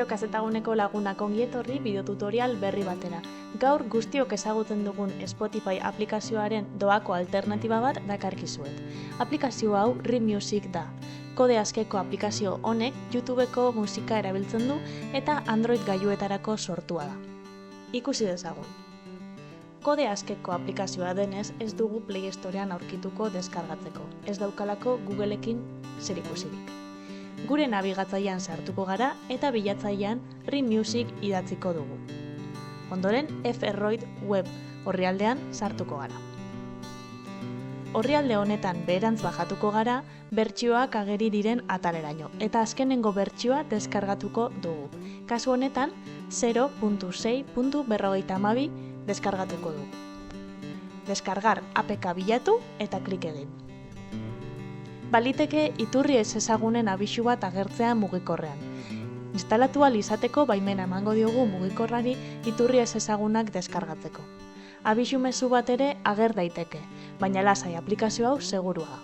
Kaixo kazetaguneko lagunak ongi etorri bideotutorial berri batera. Gaur guztiok ezagutzen dugun Spotify aplikazioaren doako alternatiba bat dakarkizuet. Aplikazio hau ReMusic da. Kode askeko aplikazio honek YouTubeko musika erabiltzen du eta Android gailuetarako sortua da. Ikusi dezagun. Kode askeko aplikazioa denez ez dugu Play Storean aurkituko deskargatzeko. Ez daukalako Googleekin zerikusirik. Gure nabigatzailean sartuko gara eta bilatzailean ReMusic idatziko dugu. Ondoren F-Droid web orrialdean sartuko gara. Orrialde honetan beherantz bajatuko gara bertsioak ageri diren ataleraino eta azkenengo bertsioa deskargatuko dugu. Kasu honetan 0.6.52 deskargatuko dugu. Deskargar APK bilatu eta klik egin. Baliteke iturri ez ezagunen abisu bat agertzea mugikorrean. Instalatu ahal izateko baimena emango diogu mugikorrari iturri ez ezagunak deskargatzeko. Abisu mezu bat ere ager daiteke, baina lasai aplikazio hau segurua da.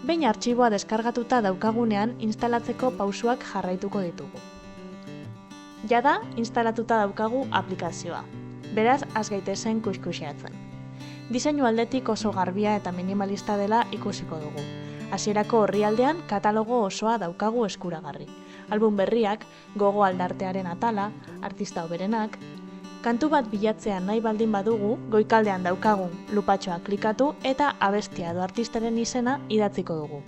Behin artxiboa deskargatuta daukagunean instalatzeko pausuak jarraituko ditugu. Jada instalatuta daukagu aplikazioa. Beraz, az gaitezen kuskuxeatzen. Diseinu aldetik oso garbia eta minimalista dela ikusiko dugu. Hasierako orrialdean katalogo osoa daukagu eskuragarri. Album berriak, gogo aldartearen atala, artista hoberenak. Kantu bat bilatzean nahi baldin badugu, goikaldean daukagun lupatxoa klikatu eta abestia edo artistaren izena idatziko dugu.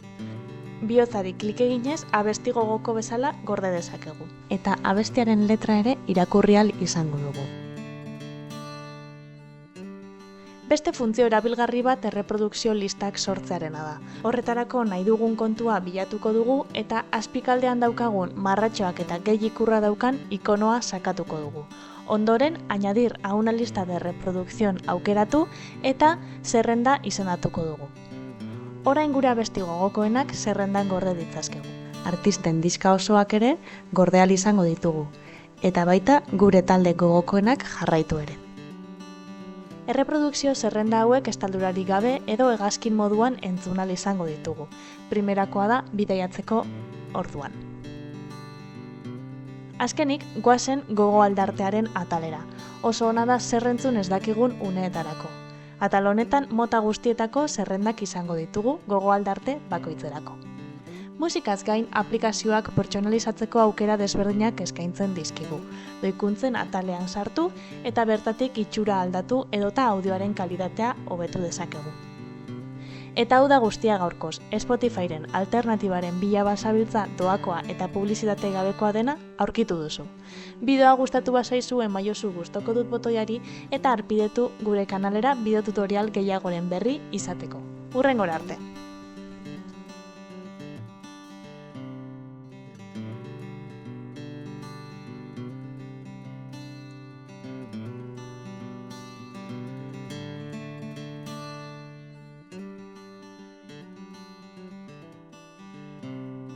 Bihotzari klik eginez abesti gogoko bezala gorde dezakegu. Eta abestiaren letra ere irakurri ahal izango dugu. Beste funtzio erabilgarri bat erreprodukzio listak sortzearena da. Horretarako nahi dugun kontua bilatuko dugu eta azpikaldean daukagun marratxoak eta gehi ikurra daukan ikonoa sakatuko dugu. Ondoren, añadir a una lista de reproducción aukeratu eta zerrenda izendatuko dugu. Orain gure abesti gogokoenak zerrendan gorde ditzazkegu. Artisten diska osoak ere gorde ahal izango ditugu. Eta baita gure talde gogokoenak jarraitu ere. Erreprodukzio zerrenda hauek estaldurarik gabe edo hegazkin moduan entzun ahal izango ditugu. Primerakoa da bidaiatzeko orduan. Azkenik, goazen gogo aldartearen atalera. Oso ona da zerrentzun ez dakigun uneetarako. Atal honetan mota guztietako zerrendak izango ditugu gogo aldarte bakoitzerako. Musikaz gain aplikazioak pertsonalizatzeko aukera desberdinak eskaintzen dizkigu. Doikuntzen atalean sartu eta bertatik itxura aldatu edota audioaren kalitatea hobetu dezakegu. Eta hau da guztia gaurkoz, Spotifyren alternatibaren bila bazabiltza doakoa eta publizitate gabekoa dena aurkitu duzu. Bideoa gustatu bazaizu emaiozu gustoko dut botoiari eta arpidetu gure kanalera bideotutorial gehiagoren berri izateko. Hurrengora arte!